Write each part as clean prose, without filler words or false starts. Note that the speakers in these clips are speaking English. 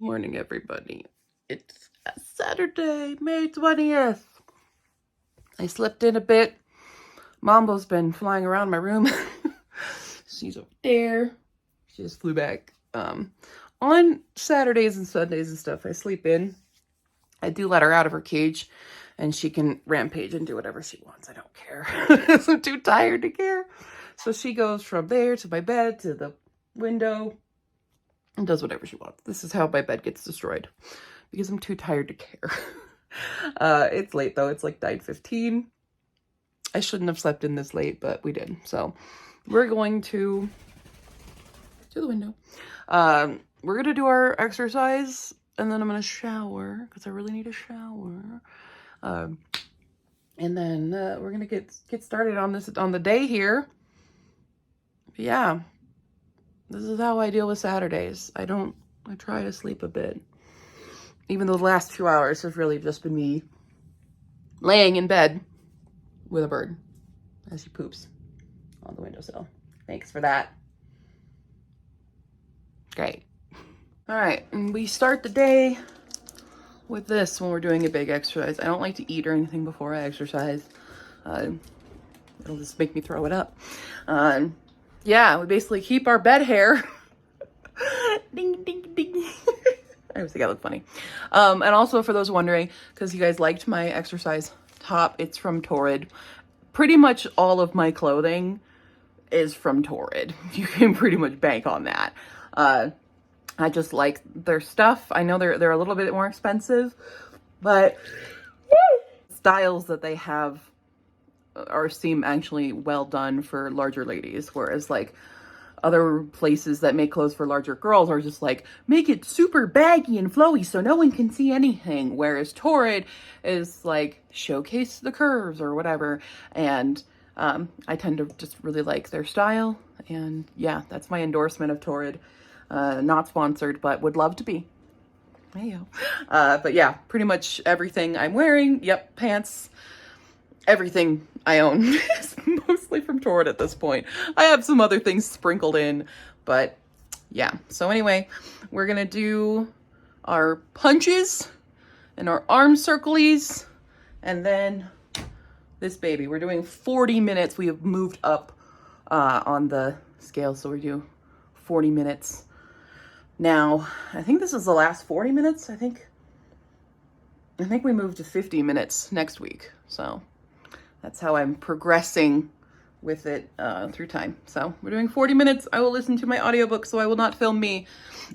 Morning, everybody. It's Saturday, May 20th. I slept in a bit. Mambo's been flying around my room. She's up there. She just flew back. On Saturdays and Sundays and stuff, I sleep in. I do let her out of her cage, and she can rampage and do whatever she wants. I don't care. I'm too tired to care. So she goes from there to my bed to the window and does whatever she wants. This is how my bed gets destroyed because I'm too tired to care. It's late though. It's like 9:15. I shouldn't have slept in this late, but we did. So we're going to the window. We're going to do our exercise and then I'm going to shower because I really need a shower. And then we're going to get started on the day here. But yeah. This is how I deal with Saturdays. I try to sleep a bit. Even though the last 2 hours have really just been me laying in bed with a bird as he poops on the windowsill. Thanks for that. Great. All right, and we start the day with this when we're doing a big exercise. I don't like to eat or anything before I exercise. It'll just make me throw it up. Yeah, we basically keep our bed hair. Ding, ding, ding. I always think I look funny. And also for those wondering, because you guys liked my exercise top, it's from Torrid. Pretty much all of my clothing is from Torrid. You can pretty much bank on that. I just like their stuff. I know they're a little bit more expensive, but styles that they have seem actually well done for larger ladies, whereas like other places that make clothes for larger girls are just like, make it super baggy and flowy so no one can see anything, whereas Torrid is like, showcase the curves or whatever. And I tend to just really like their style, and yeah, that's my endorsement of Torrid. Not sponsored, but would love to be. Hey-o. But yeah, pretty much everything I'm wearing, yep, pants, everything I own is mostly from Torrid at this point. I have some other things sprinkled in, but yeah. So anyway, we're gonna do our punches and our arm circlies, and then this baby. We're doing 40 minutes. We have moved up on the scale, so we do 40 minutes. Now, I think this is the last 40 minutes. I think we moved to 50 minutes next week, so that's how I'm progressing with it through time. So we're doing 40 minutes. I will listen to my audiobook, so I will not film me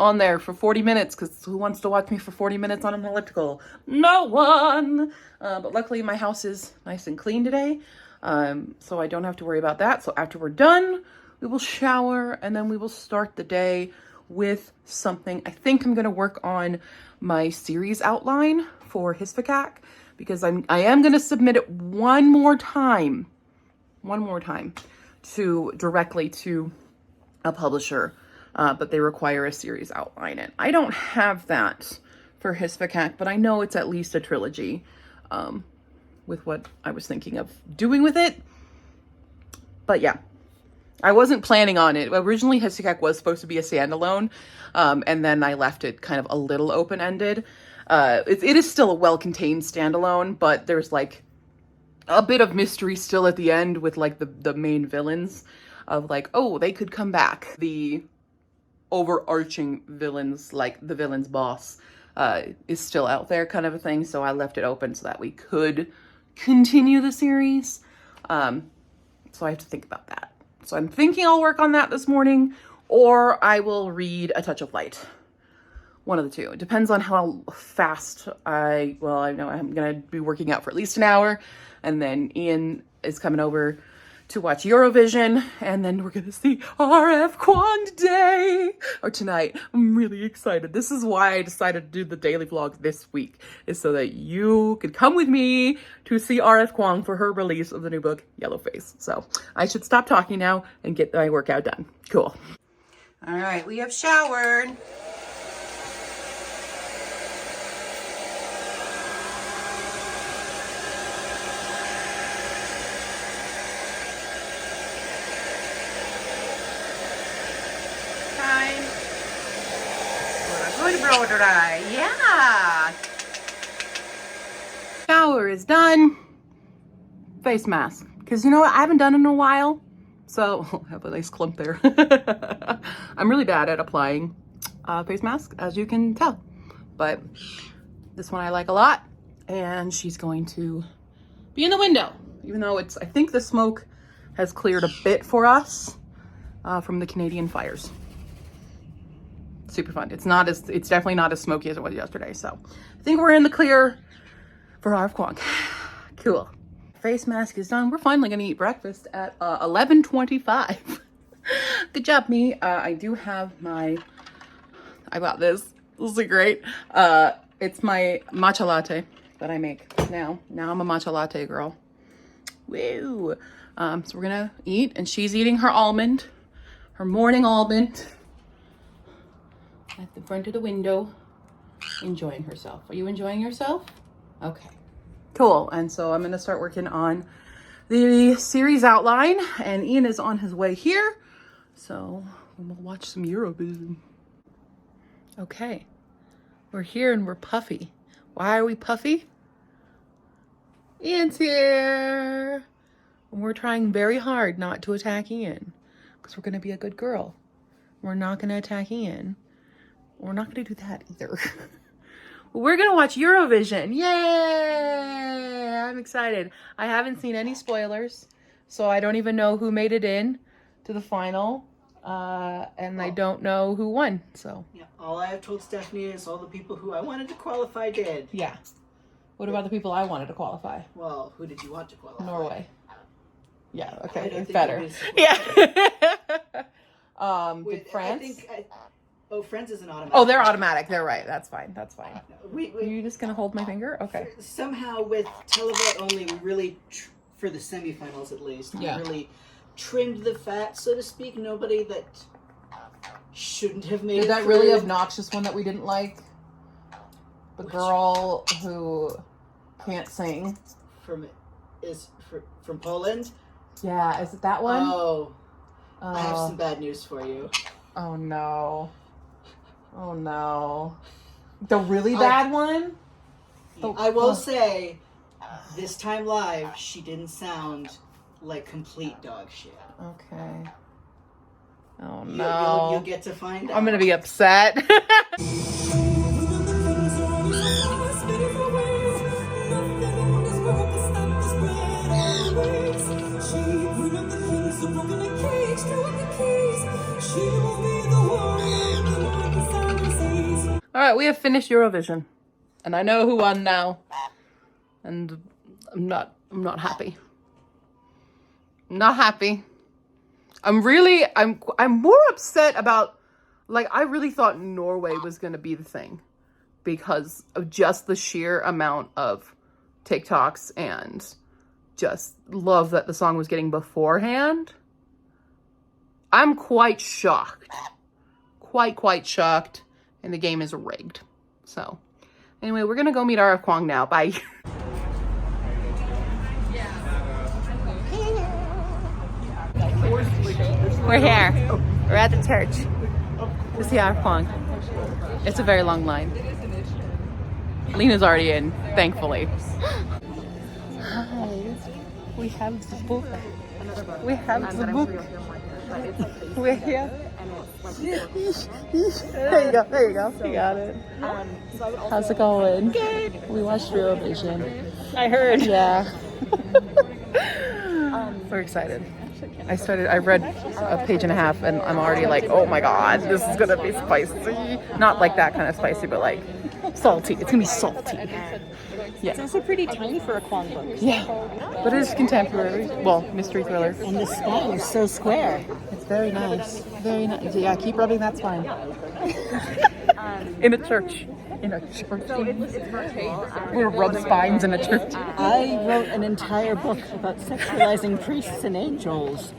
on there for 40 minutes, because who wants to watch me for 40 minutes on an elliptical? No one! But luckily my house is nice and clean today, so I don't have to worry about that. So after we're done, we will shower, and then we will start the day with something. I think I'm going to work on my series outline for Hisfakak, because I am going to submit it one more time to directly to a publisher, but they require a series outline. And I don't have that for Hisfakak, but I know it's at least a trilogy, with what I was thinking of doing with it. But yeah, I wasn't planning on it. Originally, Hisfakak was supposed to be a standalone, and then I left it kind of a little open-ended. It is still a well-contained standalone, but there's like a bit of mystery still at the end with like the main villains of like, oh, they could come back. The overarching villains, like the villain's boss, is still out there kind of a thing. So I left it open so that we could continue the series. So I have to think about that. So I'm thinking I'll work on that this morning, or I will read A Touch of Light. One of the two. It depends on how fast I know I'm going to be working out for at least an hour, and then Ian is coming over to watch Eurovision, and then we're going to see R.F KUANG today, or tonight. I'm really excited. This is why I decided to do the daily vlog this week, is so that you could come with me to see R.F KUANG for her release of the new book, Yellowface. So I should stop talking now and get my workout done. Cool. All right, we have showered. Going to so dry. Yeah. Shower is done. Face mask. Because you know what? I haven't done it in a while. So, I have a nice clump there. I'm really bad at applying face mask, as you can tell. But this one I like a lot. And she's going to be in the window. Even though I think the smoke has cleared a bit for us from the Canadian fires. Super fun. It's definitely not as smoky as it was yesterday. So I think we're in the clear for R.F KUANG. Cool. Face mask is done. We're finally gonna eat breakfast at 11:25. Good job, me. I do have I got this. This is great. It's my matcha latte that I make now. Now I'm a matcha latte girl. Woo. So we're gonna eat, and she's eating her morning almond at the front of the window, enjoying herself. Are you enjoying yourself? Okay, cool. And so I'm gonna start working on the series outline, and Ian is on his way here. So we'll watch some Eurovision. Okay, we're here and we're puffy. Why are we puffy? Ian's here. And we're trying very hard not to attack Ian, because we're gonna be a good girl. We're not gonna attack Ian. We're not gonna do that either. We're gonna watch Eurovision. Yay! I'm excited. I haven't seen any spoilers, so I don't even know who made it in to the final. And I don't know who won, so. Yeah, all I have told Stephanie is all the people who I wanted to qualify did. Yeah. What about the people I wanted to qualify? Well, who did you want to qualify? Norway. Yeah, okay, it's think better. Yeah. Did France? France is an automatic. Oh, they're automatic. They're right. That's fine. That's fine. Are you just gonna hold my finger? Okay. Somehow with televote only, we really, for the semifinals at least, we really trimmed the fat, so to speak. Nobody that shouldn't have made it. That really obnoxious one that we didn't like? The girl who can't sing. From Poland? Yeah, is it that one? Oh. I have some bad news for you. Oh no. Oh no. The really bad one? I will say, this time live, she didn't sound like complete dog shit. Okay. Oh no. You'll get to find out. I'm gonna be upset. All right, we have finished Eurovision, and I know who won now, and I'm not happy. I'm not happy. I'm more upset about, like, I really thought Norway was gonna be the thing because of just the sheer amount of TikToks and just love that the song was getting beforehand. I'm quite shocked. Quite shocked. And the game is rigged. So, anyway, we're gonna go meet R.F KUANG now. Bye. We're here. We're at the church to see R.F KUANG. It's a very long line. Lena's already in, thankfully. Hi. We have the book. We have the book. We're here. There you go. You got it. How's it going? Good. We watched Eurovision. I heard. Yeah. We're excited. I read a page and a half and I'm already like, oh my god, this is gonna be spicy. Not like that kind of spicy, but like salty. It's gonna be salty. Yeah. It's also pretty tiny for a KUANG book. Yeah. But it is contemporary. Well, mystery thriller. And the sky is so square. It's very nice. Very nice. Yeah, keep rubbing that spine. In a church. In a church. We'll rub spines in a church. I wrote an entire book about sexualizing priests and angels.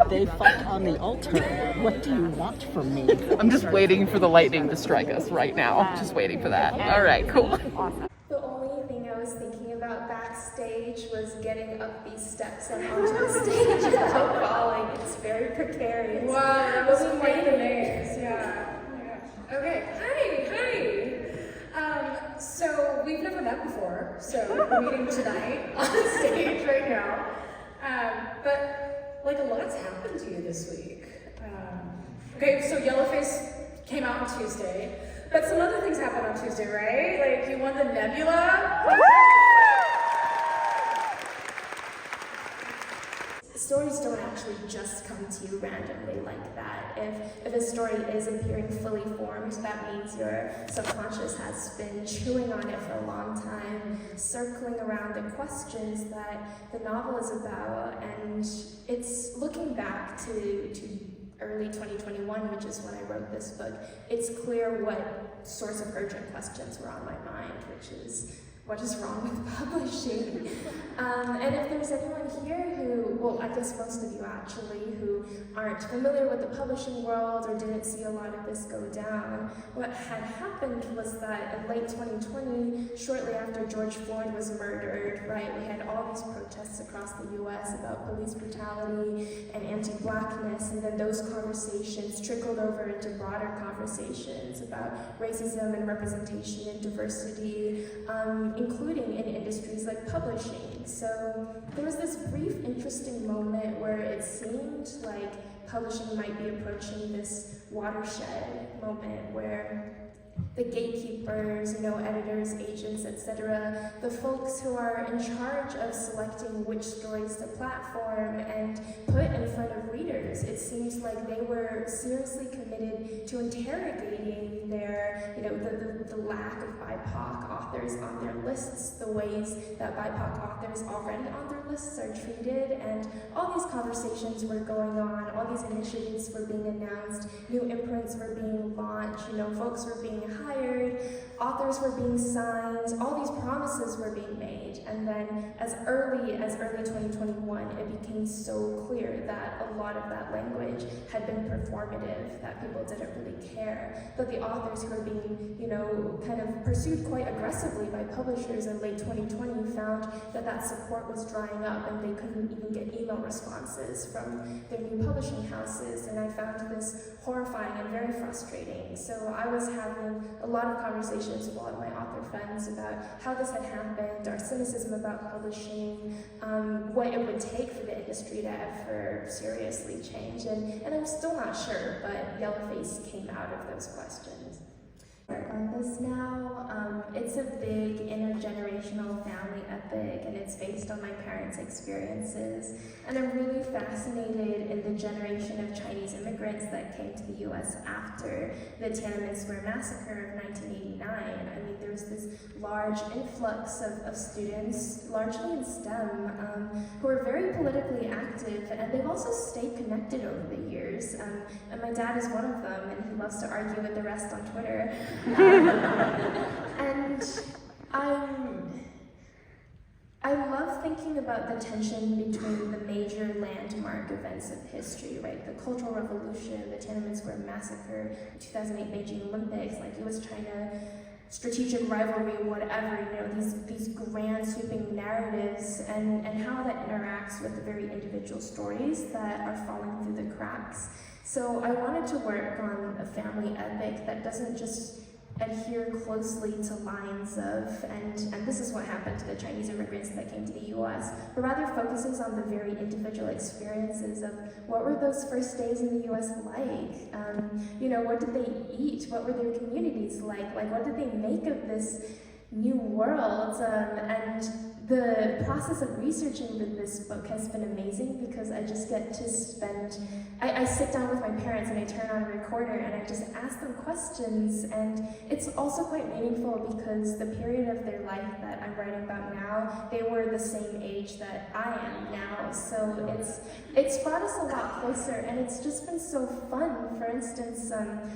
They fight on the altar. What do you want from me? I'm just waiting for the lightning to strike us right now. Just waiting for that. All right, cool. The only thing I was thinking about backstage was getting up these steps and onto the stage without falling. It's very precarious. Wow, that was quite the maze. Yeah. Oh my gosh. Okay. Hi. So we've never met before, so we're meeting tonight on stage right now. But like a lot's happened to you this week. Okay, so Yellowface came out on Tuesday, but some other things happened on Tuesday, right? Like you won the Nebula. Stories don't actually just come to you randomly like that. If a story is appearing fully formed, that means your subconscious has been chewing on it for a long time, circling around the questions that the novel is about, and it's looking back to early 2021, which is when I wrote this book. It's clear what sorts of urgent questions were on my mind, which is, what is wrong with publishing? And if there's anyone here who, well, I guess most of you actually, who aren't familiar with the publishing world or didn't see a lot of this go down, what had happened was that in late 2020, shortly after George Floyd was murdered, right, we had all these protests across the US about police brutality and anti-Blackness, and then those conversations trickled over into broader conversations about racism and representation and diversity, including in industries like publishing. So there was this brief, interesting moment where it seemed like publishing might be approaching this watershed moment where the gatekeepers, editors, agents, etc., the folks who are in charge of selecting which stories to platform and put in front of readers, it seems like they were seriously committed to interrogating their, the lack of BIPOC authors on their lists, the ways that BIPOC authors already on their lists are treated, and all these conversations were going on, all these initiatives were being announced, new imprints were being launched, folks were being hired, authors were being signed, all these promises were being made, and then as early as early 2021, it became so clear that a lot of that language had been performative, that people didn't really care, that the authors who were being, kind of pursued quite aggressively by publishers in late 2020 found that support was drying up and they couldn't even get email responses from their new publishing houses, and I found this horrifying and very frustrating. So I was having a lot of conversations with a lot of my author friends about how this had happened, our cynicism about publishing, what it would take for the industry to ever seriously change, and I'm still not sure, but Yellowface came out of those questions. Work on this now. It's a big intergenerational family epic, and it's based on my parents' experiences, and I'm really fascinated in the generation of Chinese immigrants that came to the US after the Tiananmen Square massacre of 1989. I mean, there was this large influx of students, largely in STEM, who are very politically active, and they've also stayed connected over the years, and my dad is one of them, and he loves to argue with the rest on Twitter. And I love thinking about the tension between the major landmark events of history, right? The Cultural Revolution, the Tiananmen Square Massacre, the 2008 Beijing Olympics, like US-China strategic rivalry, whatever, these grand sweeping narratives, and how that interacts with the very individual stories that are falling through the cracks. So I wanted to work on a family epic that doesn't just adhere closely to lines of, and this is what happened to the Chinese immigrants that came to the US, but rather focuses on the very individual experiences of what were those first days in the US like? What did they eat? What were their communities like? What did they make of this new world? And the process of researching this book has been amazing because I just get to spend, I sit down with my parents and I turn on a recorder and I just ask them questions, and it's also quite meaningful because the period of their life that I'm writing about now, they were the same age that I am now, so it's brought us a lot closer, and it's just been so fun. For instance,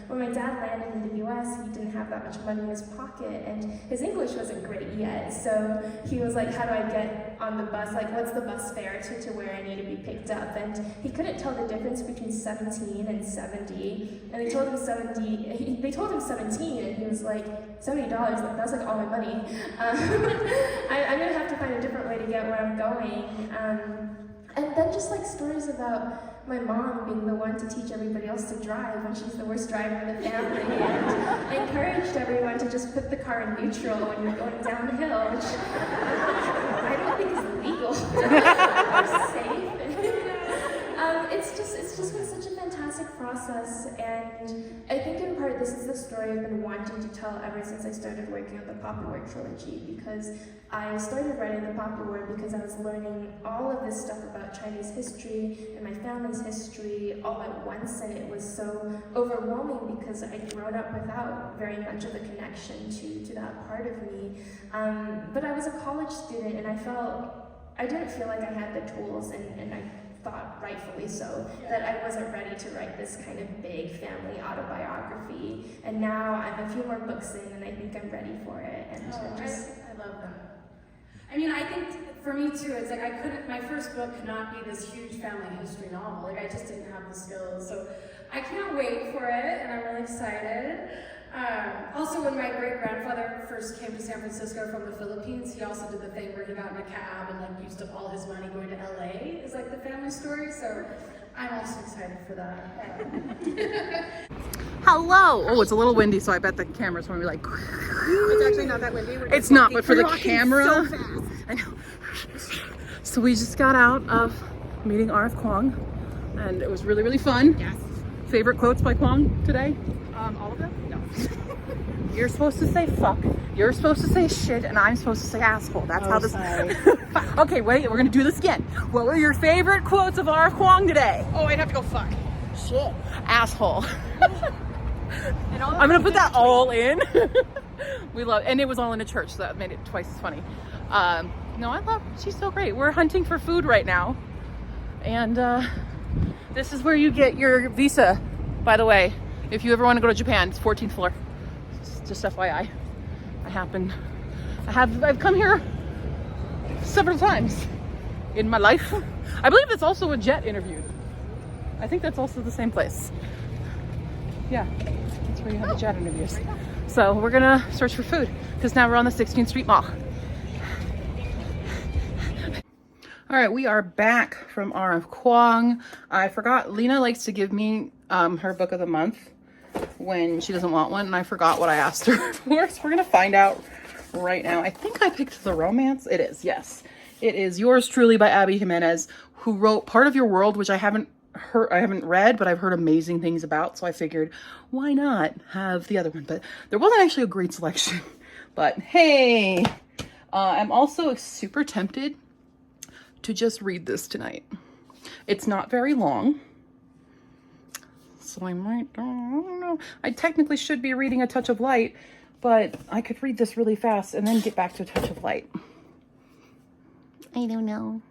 when my dad landed in the US, he didn't have that much money in his pocket, and his English wasn't great yet, so he was like, how do I get on the bus? What's the bus fare to where I need to be picked up? And he couldn't tell the difference between 17 and 70. And they told him 17, and he was like, $70, that's like all my money. I'm gonna have to find a different way to get where I'm going. And then just stories about my mom being the one to teach everybody else to drive when she's the worst driver in the family, and I encouraged everyone to just put the car in neutral when you're going downhill, which I don't think is legal or safe. It's just been such a fantastic process, and I think in part this is the story I've been wanting to tell ever since I started working on the Poppy War trilogy, because I started writing the Poppy War because I was learning all of this stuff about Chinese history and my family's history all at once, and it was so overwhelming because I'd grown up without very much of a connection to that part of me. But I was a college student, and I didn't feel like I had the tools, and I thought, rightfully so, that I wasn't ready to write this kind of big family autobiography. And now I'm a few more books in, and I think I'm ready for it. And I love that. I mean, I think for me too, it's like my first book could not be this huge family history novel. Like I just didn't have the skills. So I can't wait for it, and I'm really excited. Also, when my great-grandfather first came to San Francisco from the Philippines, he also did the thing where he got in a cab and like used up all his money going to LA. It's like the family story, so I'm also excited for that. Hello! Oh, it's a little windy, so I bet the camera's going to be like... It's actually not that windy. It's not, but for the camera... So fast. I know. So we just got out of meeting R.F KUANG, and it was really, really fun. Yes. Favorite quotes by KUANG today? All of them? No. You're supposed to say fuck, you're supposed to say shit, and I'm supposed to say asshole. That's how this... Sorry. Okay, wait, we're gonna do this again. What were your favorite quotes of R.F KUANG today? Oh, I'd have to go fuck. Shit. Asshole. I'm gonna put that all in. We love, and it was all in a church, so that made it twice as funny. No, I love, she's so great. We're hunting for food right now. And this is where you get your visa, by the way. If you ever want to go to Japan, it's 14th floor. Just FYI. I've come here several times in my life. I believe it's also a jet interview. I think that's also the same place. Yeah, that's where you have the jet interviews. So we're gonna search for food because now we're on the 16th Street Mall. All right, we are back from R.F KUANG. I forgot, Lena likes to give me her book of the month when she doesn't want one, and I forgot what I asked her for, so we're gonna find out right now. I think I picked the romance. It is, yes. It is Yours Truly by Abby Jimenez, who wrote Part of Your World, which I haven't read, but I've heard amazing things about, so I figured, why not have the other one? But there wasn't actually a great selection. But hey, I'm also super tempted to just read this tonight. It's not very long, so I might, I don't know. I technically should be reading A Touch of Light, but I could read this really fast and then get back to A Touch of Light. I don't know.